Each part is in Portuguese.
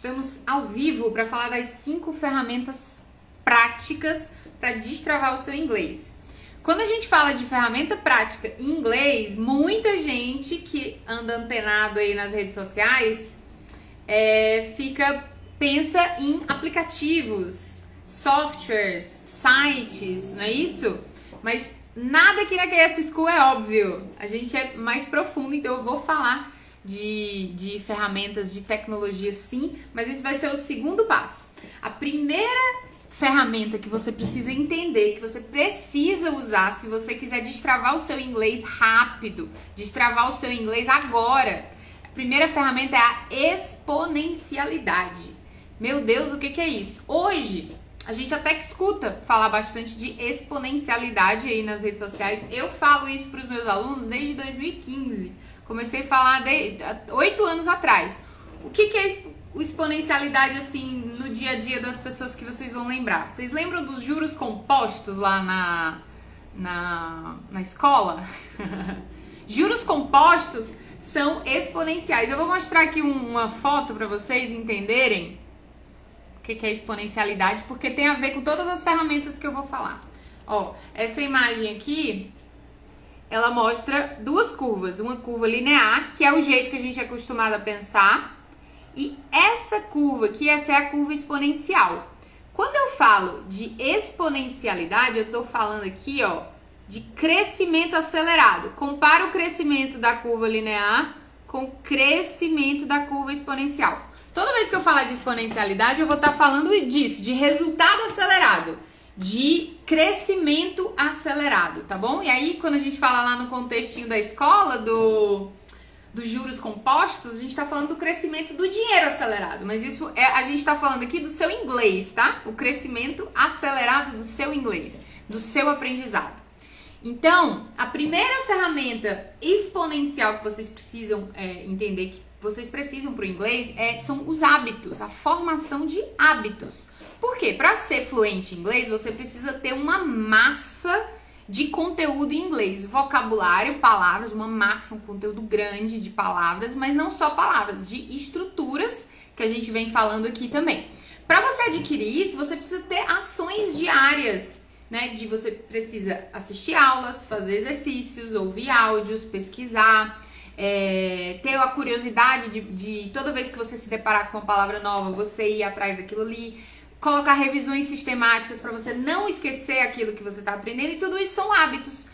Estamos ao vivo para falar das 5 ferramentas práticas para destravar o seu inglês. Quando a gente fala de ferramenta prática em inglês, muita gente que anda antenado aí nas redes sociais pensa em aplicativos, softwares, sites, não é isso? Mas nada aqui na KS School é óbvio. A gente é mais profundo, então eu vou falar de ferramentas de tecnologia sim, mas esse vai ser o segundo passo. A primeira ferramenta que você precisa entender, que você precisa usar se você quiser destravar o seu inglês rápido, destravar o seu inglês agora. A primeira ferramenta é a exponencialidade. Meu Deus, o que é isso? Hoje, a gente até que escuta falar bastante de exponencialidade aí nas redes sociais. Eu falo isso para os meus alunos desde 2015. Comecei a falar 8 anos atrás. O que é exponencialidade assim no dia a dia das pessoas que vocês vão lembrar? Vocês lembram dos juros compostos lá na escola? Juros compostos são exponenciais. Eu vou mostrar aqui uma foto para vocês entenderem o que é exponencialidade, porque tem a ver com todas as ferramentas que eu vou falar. Ó, essa imagem aqui, ela mostra duas curvas. Uma curva linear, que é o jeito que a gente é acostumado a pensar, e essa curva aqui, essa é a curva exponencial. Quando eu falo de exponencialidade, eu tô falando aqui, ó, de crescimento acelerado. Compara o crescimento da curva linear com o crescimento da curva exponencial. Toda vez que eu falar de exponencialidade, eu vou estar falando disso, de resultado acelerado, de crescimento acelerado, tá bom? E aí, quando a gente fala lá no contextinho da escola, dos juros compostos, a gente tá falando do crescimento do dinheiro acelerado, mas isso a gente tá falando aqui do seu inglês, tá? O crescimento acelerado do seu inglês, do seu aprendizado. Então, a primeira ferramenta exponencial que vocês precisam entender, que vocês precisam para o inglês, são os hábitos, a formação de hábitos. Por quê? Para ser fluente em inglês, você precisa ter uma massa de conteúdo em inglês, vocabulário, palavras, uma massa, um conteúdo grande de palavras, mas não só palavras, de estruturas que a gente vem falando aqui também. Para você adquirir isso, você precisa ter ações diárias, né? Você precisa assistir aulas, fazer exercícios, ouvir áudios, pesquisar, ter a curiosidade de toda vez que você se deparar com uma palavra nova, você ir atrás daquilo ali, colocar revisões sistemáticas para você não esquecer aquilo que você está aprendendo, e tudo isso são hábitos.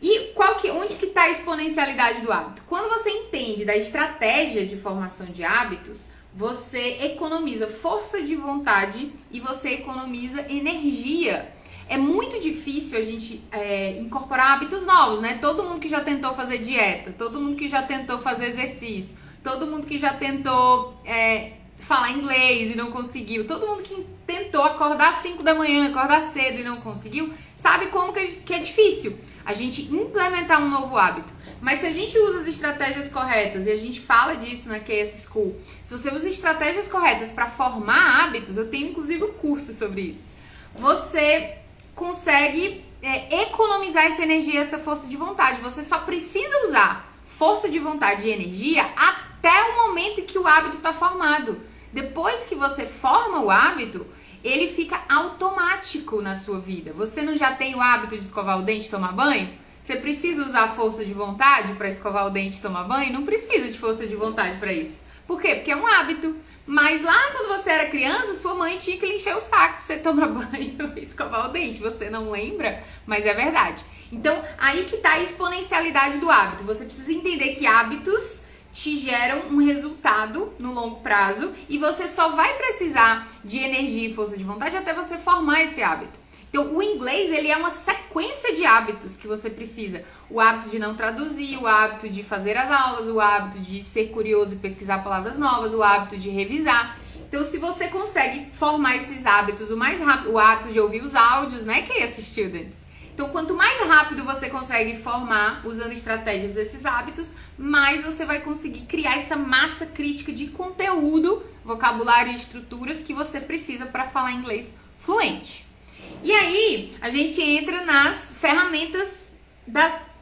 E onde que está a exponencialidade do hábito? Quando você entende da estratégia de formação de hábitos, você economiza força de vontade e você economiza energia. É muito difícil a gente incorporar hábitos novos, né? Todo mundo que já tentou fazer dieta, todo mundo que já tentou fazer exercício, todo mundo que já tentou falar inglês e não conseguiu, todo mundo que tentou acordar às 5 da manhã, acordar cedo e não conseguiu, sabe como que é difícil a gente implementar um novo hábito. Mas se a gente usa as estratégias corretas, e a gente fala disso na KS School, se você usa estratégias corretas para formar hábitos, eu tenho inclusive um curso sobre isso, você consegue economizar essa energia, essa força de vontade. Você só precisa usar força de vontade e energia até o momento em que o hábito está formado. Depois que você forma o hábito, ele fica automático na sua vida. Você não já tem o hábito de escovar o dente e tomar banho? Você precisa usar força de vontade para escovar o dente e tomar banho? Não precisa de força de vontade para isso. Por quê? Porque é um hábito. Mas lá quando você era criança, sua mãe tinha que lhe encher o saco pra você tomar banho e escovar o dente. Você não lembra, mas é verdade. Então, aí que tá a exponencialidade do hábito. Você precisa entender que hábitos te geram um resultado no longo prazo e você só vai precisar de energia e força de vontade até você formar esse hábito. Então, o inglês, ele é uma sequência de hábitos que você precisa. O hábito de não traduzir, o hábito de fazer as aulas, o hábito de ser curioso e pesquisar palavras novas, o hábito de revisar. Então, se você consegue formar esses hábitos o mais rápido, o hábito de ouvir os áudios, né, KS Students? Então, quanto mais rápido você consegue formar, usando estratégias desses hábitos, mais você vai conseguir criar essa massa crítica de conteúdo, vocabulário e estruturas que você precisa para falar inglês fluente. E aí, a gente entra nas ferramentas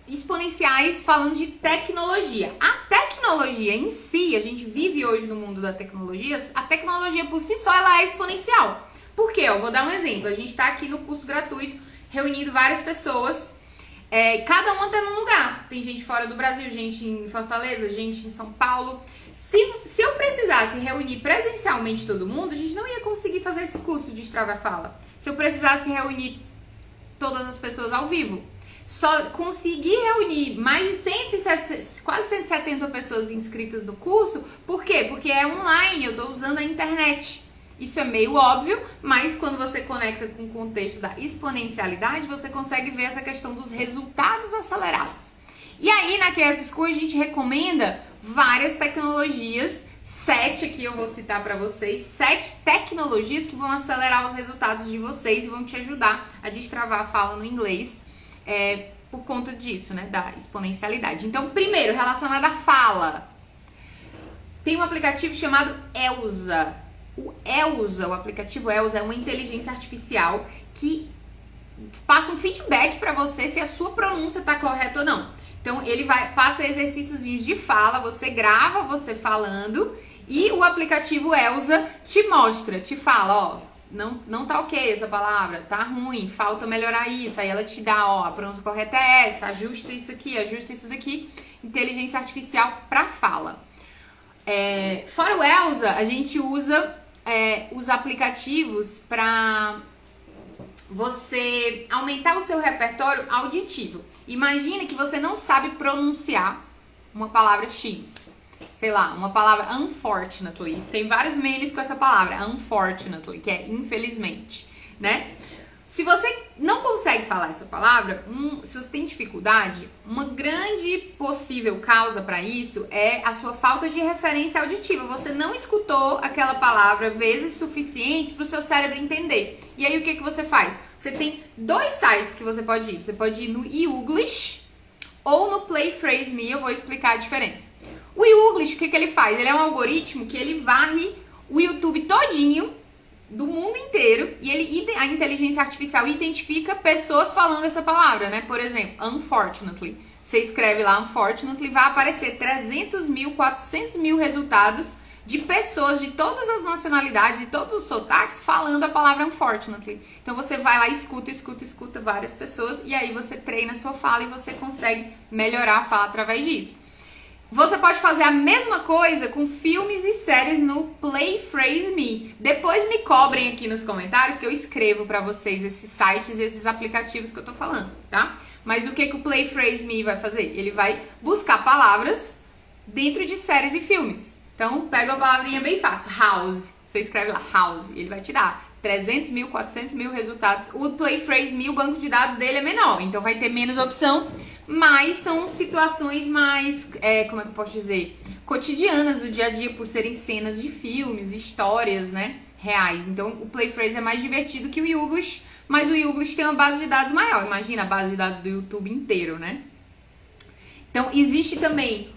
exponenciais falando de tecnologia. A tecnologia tecnologia em si, a gente vive hoje no mundo da tecnologia, a tecnologia por si só ela é exponencial. Por quê? Eu vou dar um exemplo. A gente está aqui no curso gratuito, reunindo várias pessoas, cada uma tá num lugar. Tem gente fora do Brasil, gente em Fortaleza, gente em São Paulo. Se eu precisasse reunir presencialmente todo mundo, a gente não ia conseguir fazer esse curso de Destrave a Fala. Se eu precisasse reunir todas as pessoas ao vivo, só consegui reunir mais de quase 170 pessoas inscritas no curso. Por quê? Porque é online, eu tô usando a internet. Isso é meio óbvio, mas quando você conecta com o contexto da exponencialidade, você consegue ver essa questão dos resultados acelerados. E aí, na QS School, a gente recomenda várias tecnologias, 7 aqui eu vou citar para vocês, 7 tecnologias que vão acelerar os resultados de vocês e vão te ajudar a destravar a fala no inglês, por conta disso, né, da exponencialidade. Então, primeiro, relacionado à fala, tem um aplicativo chamado Elsa. O aplicativo Elsa é uma inteligência artificial que passa um feedback para você se a sua pronúncia está correta ou não. Então, ele passa exercícios de fala, você grava você falando e o aplicativo Elsa te fala, ó, não tá ok essa palavra, tá ruim, falta melhorar isso. Aí ela te dá, ó, a pronúncia correta é essa, ajusta isso aqui, ajusta isso daqui. Inteligência artificial para fala. Fora o Elsa, a gente usa os aplicativos para você aumentar o seu repertório auditivo. Imagina que você não sabe pronunciar uma palavra X. Sei lá, uma palavra unfortunately. Tem vários memes com essa palavra, unfortunately, que é infelizmente, né? Se você não consegue falar essa palavra, se você tem dificuldade, uma grande possível causa para isso é a sua falta de referência auditiva. Você não escutou aquela palavra vezes suficientes para o seu cérebro entender. E aí o que você faz? Você tem 2 sites que você pode ir. Você pode ir no YouGlish ou no Play Phrase Me, eu vou explicar a diferença. O YouGlish, o que ele faz? Ele é um algoritmo que ele varre o YouTube todinho, do mundo inteiro, e a inteligência artificial identifica pessoas falando essa palavra, né? Por exemplo, unfortunately. Você escreve lá unfortunately, vai aparecer 300 mil, 400 mil resultados de pessoas de todas as nacionalidades e todos os sotaques falando a palavra unfortunately. Então você vai lá, escuta várias pessoas e aí você treina a sua fala e você consegue melhorar a fala através disso. Você pode fazer a mesma coisa com filmes e séries no Play Phrase Me. Depois me cobrem aqui nos comentários que eu escrevo pra vocês esses sites e esses aplicativos que eu tô falando, tá? Mas o que o Play Phrase Me vai fazer? Ele vai buscar palavras dentro de séries e filmes. Então, pega uma palavrinha bem fácil, house. Você escreve lá, house, e ele vai te dar 300 mil, 400 mil resultados. O Play Phrase Me, o banco de dados dele é menor, então vai ter menos opção. Mas são situações mais, como é que eu posso dizer, cotidianas do dia a dia, por serem cenas de filmes, histórias, né, reais. Então o Play Phrase é mais divertido que o YouGlish, mas o YouGlish tem uma base de dados maior. Imagina a base de dados do YouTube inteiro, né? Então existe também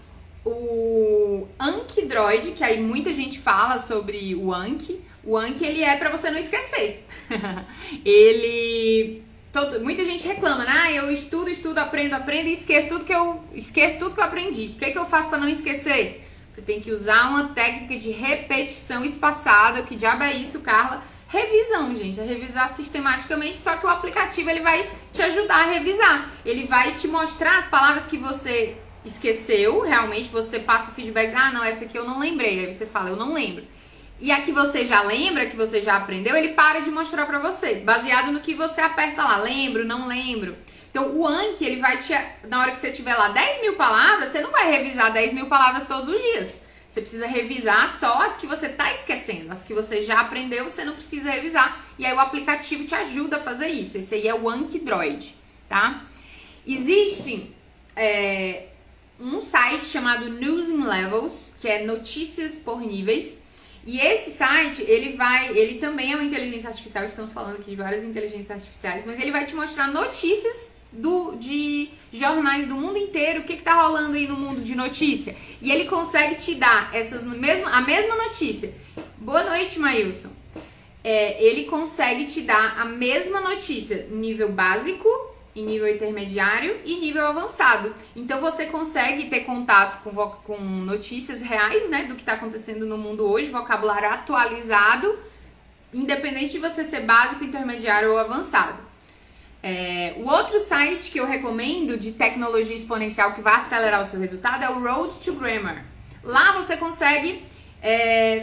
o Anki Droid, que aí muita gente fala sobre o Anki. O Anki, ele é pra você não esquecer. Muita gente reclama, né? Eu estudo, aprendo e esqueço tudo que eu aprendi. O que eu faço para não esquecer? Você tem que usar uma técnica de repetição espaçada. O que diabo é isso, Carla? Revisão, gente. É revisar sistematicamente, só que o aplicativo ele vai te ajudar a revisar. Ele vai te mostrar as palavras que você esqueceu, realmente você passa o feedback, não, essa aqui eu não lembrei. Aí você fala, eu não lembro. E a que você já lembra, que você já aprendeu, ele para de mostrar pra você, baseado no que você aperta lá, lembro, não lembro. Então o Anki, ele vai na hora que você tiver lá 10 mil palavras, você não vai revisar 10 mil palavras todos os dias. Você precisa revisar só as que você tá esquecendo, as que você já aprendeu, você não precisa revisar. E aí o aplicativo te ajuda a fazer isso. Esse aí é o Anki Droid, tá? Existe um site chamado News in Levels, que é notícias por níveis. E esse site, ele também é uma inteligência artificial, estamos falando aqui de várias inteligências artificiais, mas ele vai te mostrar notícias de jornais do mundo inteiro, o que tá rolando aí no mundo de notícia. E ele consegue te dar a mesma notícia. Boa noite, Maílson. Ele consegue te dar a mesma notícia, nível básico, em nível intermediário e nível avançado. Então você consegue ter contato com notícias reais, né, do que está acontecendo no mundo hoje, vocabulário atualizado, independente de você ser básico, intermediário ou avançado. O outro site que eu recomendo de tecnologia exponencial que vai acelerar o seu resultado é o Road to Grammar. Lá você consegue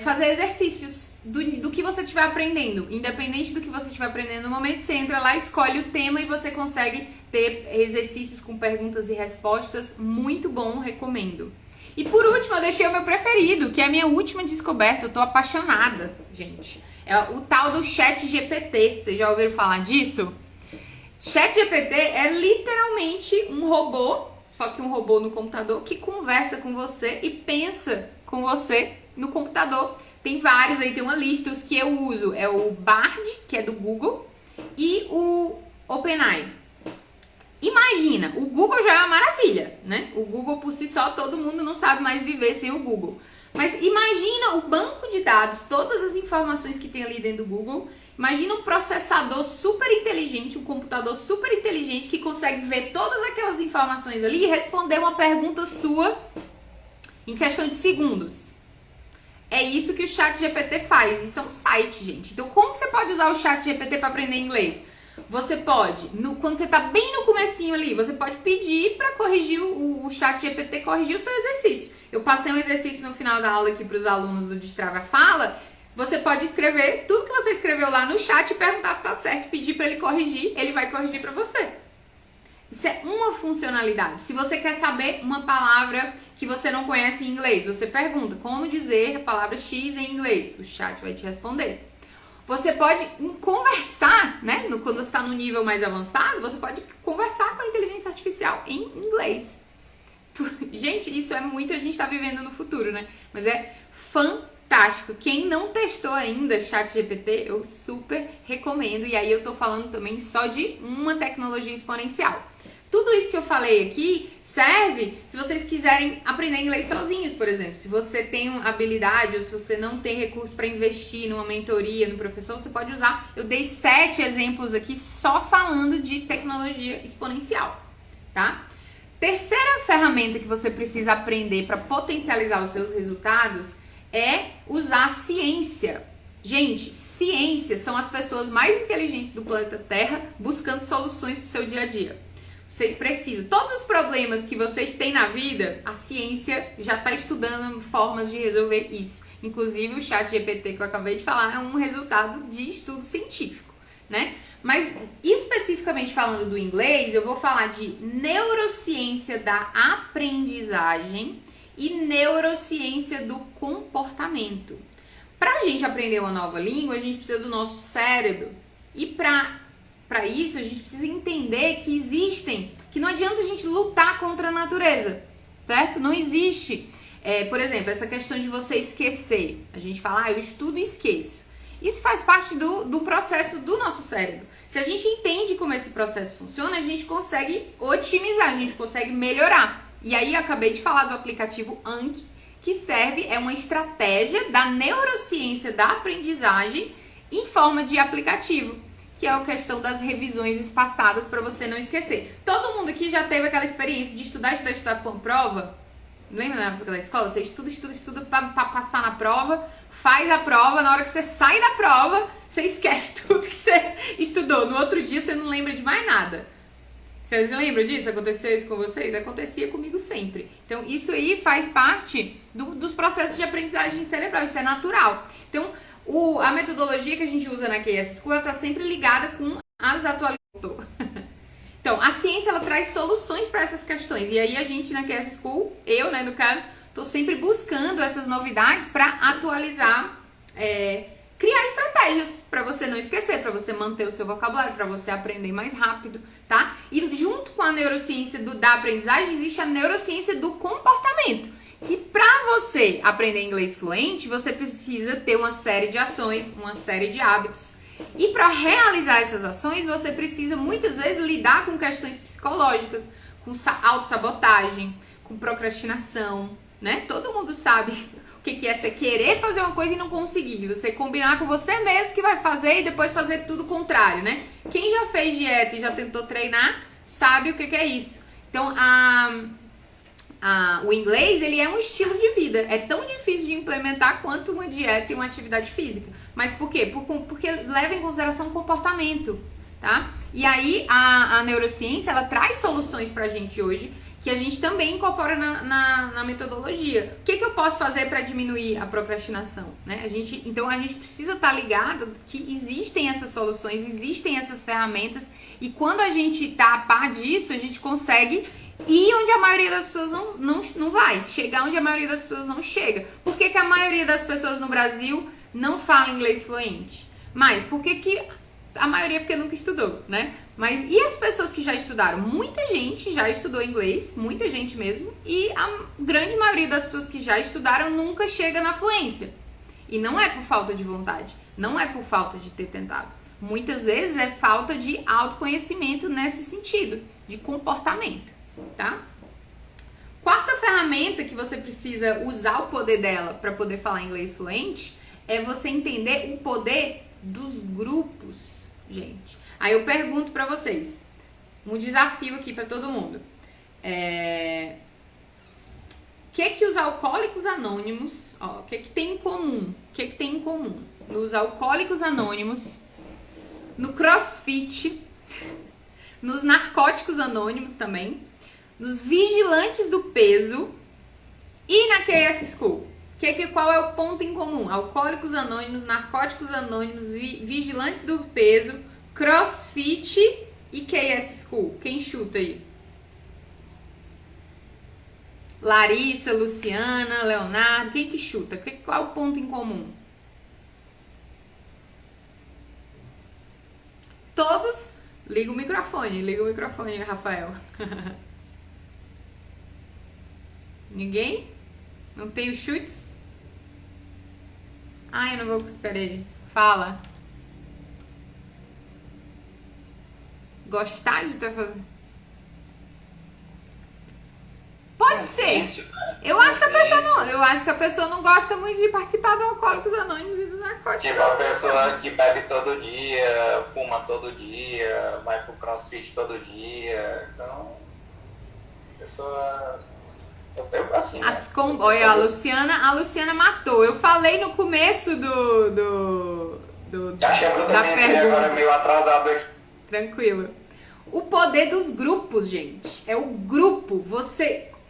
fazer exercícios do que você estiver aprendendo. Independente do que você estiver aprendendo no momento, você entra lá, escolhe o tema e você consegue ter exercícios com perguntas e respostas. Muito bom, recomendo. E por último, eu deixei o meu preferido, que é a minha última descoberta. Eu tô apaixonada, gente. É o tal do ChatGPT. Vocês já ouviram falar disso? ChatGPT é literalmente um robô, só que um robô no computador, que conversa com você e pensa com você no computador. Tem vários aí, tem uma lista. Os que eu uso é o Bard, que é do Google, e o OpenAI. Imagina, o Google já é uma maravilha, né? O Google por si só, todo mundo não sabe mais viver sem o Google. Mas imagina o banco de dados, todas as informações que tem ali dentro do Google. Imagina um processador super inteligente, um computador super inteligente que consegue ver todas aquelas informações ali e responder uma pergunta sua em questão de segundos. É isso que o ChatGPT faz. Isso é um site, gente. Então, como você pode usar o ChatGPT para aprender inglês? Você pode, quando você está bem no comecinho ali, você pode pedir para corrigir o ChatGPT, corrigir o seu exercício. Eu passei um exercício no final da aula aqui para os alunos do Destrava Fala. Você pode escrever tudo que você escreveu lá no chat e perguntar se está certo, pedir para ele corrigir, ele vai corrigir para você. Isso é uma funcionalidade. Se você quer saber uma palavra que você não conhece em inglês, você pergunta como dizer a palavra X em inglês. O chat vai te responder. Você pode conversar, né? Quando você está no nível mais avançado, você pode conversar com a inteligência artificial em inglês. Gente, isso é muito, a gente está vivendo no futuro, né? Mas é fantástico. Quem não testou ainda ChatGPT, eu super recomendo. E aí eu tô falando também só de uma tecnologia exponencial. Tudo isso que eu falei aqui serve se vocês quiserem aprender inglês sozinhos, por exemplo. Se você tem habilidade ou se você não tem recurso para investir numa mentoria, no professor, você pode usar. Eu dei 7 exemplos aqui só falando de tecnologia exponencial, tá? Terceira ferramenta que você precisa aprender para potencializar os seus resultados é usar a ciência. Gente, ciência são as pessoas mais inteligentes do planeta Terra buscando soluções para o seu dia a dia. Vocês precisam. Todos os problemas que vocês têm na vida, a ciência já está estudando formas de resolver isso. Inclusive o ChatGPT que eu acabei de falar é um resultado de estudo científico, né? Mas especificamente falando do inglês, eu vou falar de neurociência da aprendizagem e neurociência do comportamento. Para a gente aprender uma nova língua, a gente precisa do nosso cérebro. E para isso, a gente precisa entender que não adianta a gente lutar contra a natureza, certo? Não existe, por exemplo, essa questão de você esquecer. A gente fala, eu estudo e esqueço. Isso faz parte do processo do nosso cérebro. Se a gente entende como esse processo funciona, a gente consegue otimizar, a gente consegue melhorar. E aí eu acabei de falar do aplicativo Anki, que é uma estratégia da neurociência da aprendizagem em forma de aplicativo, que é a questão das revisões espaçadas para você não esquecer. Todo mundo aqui já teve aquela experiência de estudar para uma prova? Lembra na época da escola? Você estuda para passar na prova, faz a prova, na hora que você sai da prova, você esquece tudo que você estudou. No outro dia você não lembra de mais nada. Vocês lembram disso? Aconteceu isso com vocês? Acontecia comigo sempre. Então, isso aí faz parte dos processos de aprendizagem cerebral. Isso é natural. Então, a metodologia que a gente usa na QS School está sempre ligada com as atualizações. Então, a ciência ela traz soluções para essas questões. E aí, a gente na QS School, eu, né, no caso, estou sempre buscando essas novidades para atualizar, criar estratégias para você não esquecer, para você manter o seu vocabulário, para você aprender mais rápido, tá? E junto com a neurociência da aprendizagem, existe a neurociência do comportamento. Que para você aprender inglês fluente, você precisa ter uma série de ações, uma série de hábitos. E para realizar essas ações, você precisa muitas vezes lidar com questões psicológicas, com autossabotagem, com procrastinação, né? Todo mundo sabe o que é você querer fazer uma coisa e não conseguir. Você combinar com você mesmo que vai fazer e depois fazer tudo o contrário, né? Quem já fez dieta e já tentou treinar, sabe o que é isso. Então, o inglês, ele é um estilo de vida. É tão difícil de implementar quanto uma dieta e uma atividade física. Mas por quê? Porque leva em consideração o comportamento, tá? E aí, a neurociência, ela traz soluções pra gente hoje, que a gente também incorpora na metodologia. O que eu posso fazer para diminuir a procrastinação? Né? Então, a gente precisa estar ligado que existem essas soluções, existem essas ferramentas, e quando a gente está a par disso, a gente consegue ir onde a maioria das pessoas não vai, chegar onde a maioria das pessoas não chega. Por que a maioria das pessoas no Brasil não fala inglês fluente? Mas por que a maioria porque nunca estudou, né? Mas e as pessoas que já estudaram? Muita gente já estudou inglês, muita gente mesmo, e a grande maioria das pessoas que já estudaram nunca chega na fluência. E não é por falta de vontade, não é por falta de ter tentado. Muitas vezes é falta de autoconhecimento nesse sentido, de comportamento, tá? Quarta ferramenta que você precisa usar o poder dela para poder falar inglês fluente é você entender o poder dos grupos, gente. Aí eu pergunto pra vocês, um desafio aqui pra todo mundo. O que os Alcoólicos Anônimos, o que tem em comum? O que tem em comum nos Alcoólicos Anônimos, no CrossFit, nos Narcóticos Anônimos também, nos Vigilantes do Peso e na KS School? Qual é o ponto em comum? Alcoólicos Anônimos, Narcóticos Anônimos, Vigilantes do Peso, CrossFit e KS School. Quem chuta aí? Larissa, Luciana, Leonardo. Quem que chuta? Qual é o ponto em comum? Todos? Liga o microfone, Rafael. Ninguém? Não tem os chutes? Ai, eu não vou esperar ele. Fala. Gostar de estar fazendo? Pode ser. Eu acho que a pessoa não gosta muito de participar do Alcoólicos Anônimos e do Narcóticos. Tipo a pessoa que bebe todo dia, fuma todo dia, vai pro CrossFit todo dia. Então, a pessoa... Eu pego assim, né? Olha, a Luciana matou. Eu falei no começo Acho que eu também entrei agora meio atrasado aqui. Tranquilo. O poder dos grupos, gente. É o grupo.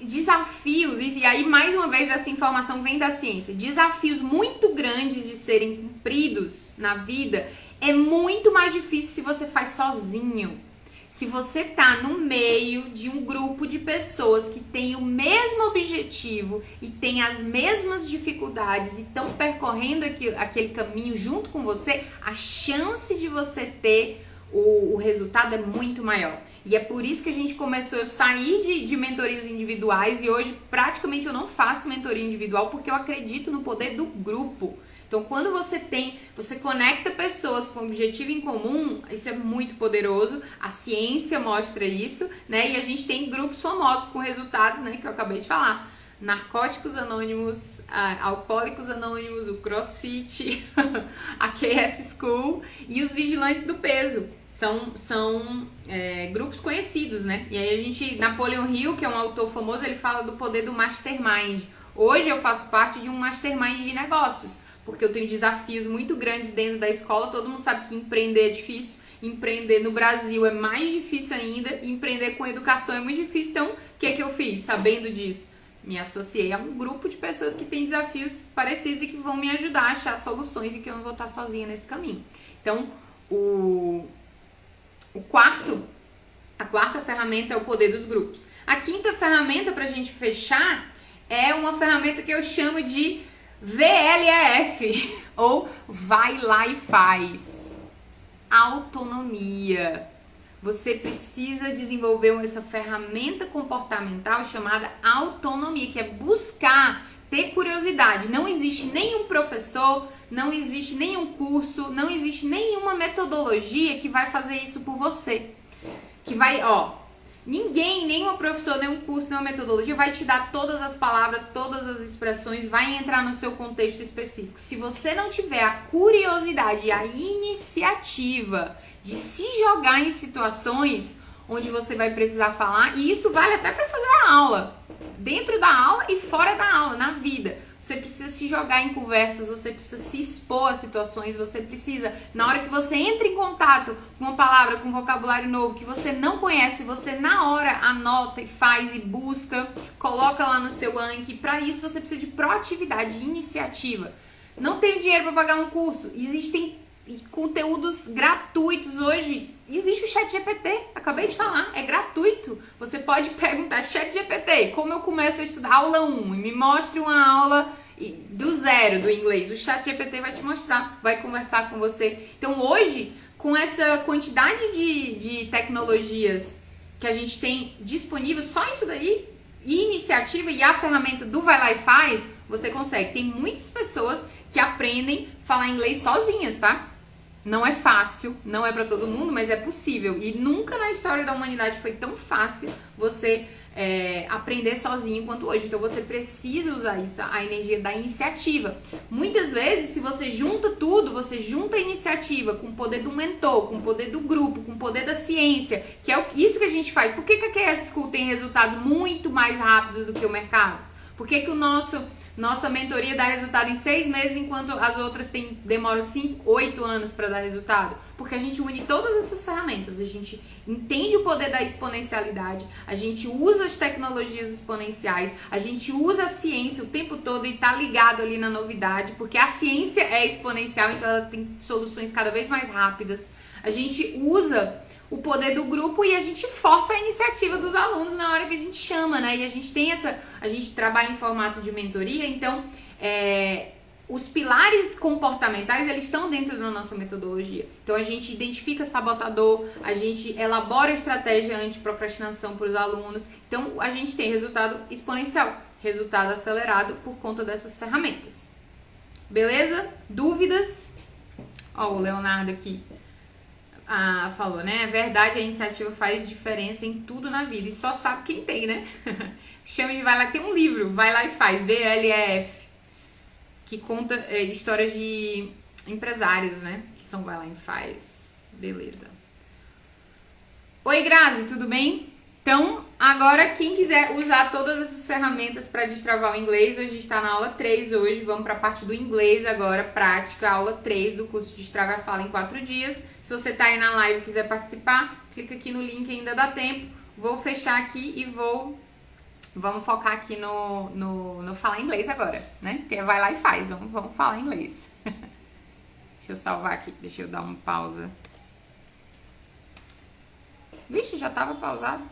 Desafios, e aí mais uma vez essa informação vem da ciência. Desafios muito grandes de serem cumpridos na vida é muito mais difícil se você faz sozinho. Se você tá no meio de um grupo de pessoas que tem o mesmo objetivo e tem as mesmas dificuldades e estão percorrendo aquele caminho junto com você, a chance de você ter o resultado é muito maior. E é por isso que a gente começou a sair de mentorias individuais e hoje praticamente eu não faço mentoria individual porque eu acredito no poder do grupo. Então, quando você conecta pessoas com um objetivo em comum, isso é muito poderoso. A ciência mostra isso, né? E a gente tem grupos famosos com resultados, né? Que eu acabei de falar. Narcóticos Anônimos, Alcoólicos Anônimos, o CrossFit, a KS School e os Vigilantes do Peso. São grupos conhecidos, né? E aí Napoleon Hill, que é um autor famoso, ele fala do poder do mastermind. Hoje eu faço parte de um mastermind de negócios, porque eu tenho desafios muito grandes dentro da escola. Todo mundo sabe que empreender é difícil, empreender no Brasil é mais difícil ainda, empreender com educação é muito difícil. Então, o que eu fiz? Sabendo disso, me associei a um grupo de pessoas que têm desafios parecidos e que vão me ajudar a achar soluções e que eu não vou estar sozinha nesse caminho. Então, a quarta ferramenta é o poder dos grupos. A quinta ferramenta pra gente fechar é uma ferramenta que eu chamo de VLEF, ou vai lá e faz. Autonomia. Você precisa desenvolver essa ferramenta comportamental chamada autonomia, que é buscar ter curiosidade. Não existe nenhum professor, não existe nenhum curso, não existe nenhuma metodologia que vai fazer isso por você. Que vai, ninguém, nenhuma professor, nenhum curso, nenhuma metodologia vai te dar todas as palavras, todas as expressões, vai entrar no seu contexto específico. Se você não tiver a curiosidade e a iniciativa de se jogar em situações, onde você vai precisar falar, e isso vale até para fazer a aula, dentro da aula e fora da aula, na vida. Você precisa se jogar em conversas, você precisa se expor a situações, você precisa, na hora que você entra em contato com uma palavra, com um vocabulário novo que você não conhece, você na hora anota e faz e busca, coloca lá no seu Anki. Para isso você precisa de proatividade, de iniciativa. Não tenho dinheiro para pagar um curso, existem conteúdos gratuitos hoje. Existe o ChatGPT, acabei de falar, é gratuito. Você pode perguntar, ChatGPT, como eu começo a estudar aula 1 e me mostre uma aula do zero do inglês. O ChatGPT vai te mostrar, vai conversar com você. Então hoje, com essa quantidade de tecnologias que a gente tem disponível, só isso daí, iniciativa e a ferramenta do Vai Lá e Faz, você consegue. Tem muitas pessoas que aprendem a falar inglês sozinhas, tá? Não é fácil, não é pra todo mundo, mas é possível. E nunca na história da humanidade foi tão fácil você aprender sozinho quanto hoje. Então você precisa usar isso, a energia da iniciativa. Muitas vezes, se você junta tudo, você junta a iniciativa com o poder do mentor, com o poder do grupo, com o poder da ciência, que é isso que a gente faz. Por que a QS School tem resultados muito mais rápidos do que o mercado? Por que nossa mentoria dá resultado em 6 meses, enquanto as outras demoram 5, 8 anos para dar resultado? Porque a gente une todas essas ferramentas, a gente entende o poder da exponencialidade, a gente usa as tecnologias exponenciais, a gente usa a ciência o tempo todo e tá ligado ali na novidade, porque a ciência é exponencial, então ela tem soluções cada vez mais rápidas. A gente usa o poder do grupo e a gente força a iniciativa dos alunos na hora que a gente chama, né? E a gente tem a gente trabalha em formato de mentoria, então os pilares comportamentais, eles estão dentro da nossa metodologia. Então a gente identifica sabotador, a gente elabora estratégia anti-procrastinação para os alunos. Então a gente tem resultado exponencial, resultado acelerado por conta dessas ferramentas. Beleza? Dúvidas? Ó, o Leonardo aqui. Falou, né? É verdade, a iniciativa faz diferença em tudo na vida. E só sabe quem tem, né? Chama de Vai Lá, tem um livro, Vai Lá e Faz, VLEF, que conta histórias de empresários, né? Que são Vai Lá e Faz. Beleza. Oi, Grazi, tudo bem? Então, agora quem quiser usar todas essas ferramentas para destravar o inglês, a gente está na aula 3 hoje, vamos para a parte do inglês agora, prática, aula 3 do curso Destrava a Fala em 4 dias. Se você está aí na live e quiser participar, clica aqui no link, ainda dá tempo. Vou fechar aqui e vamos focar aqui no falar inglês agora, né? Porque vai lá e faz, vamos falar inglês. Deixa eu salvar aqui, deixa eu dar uma pausa. Vixe, já estava pausado.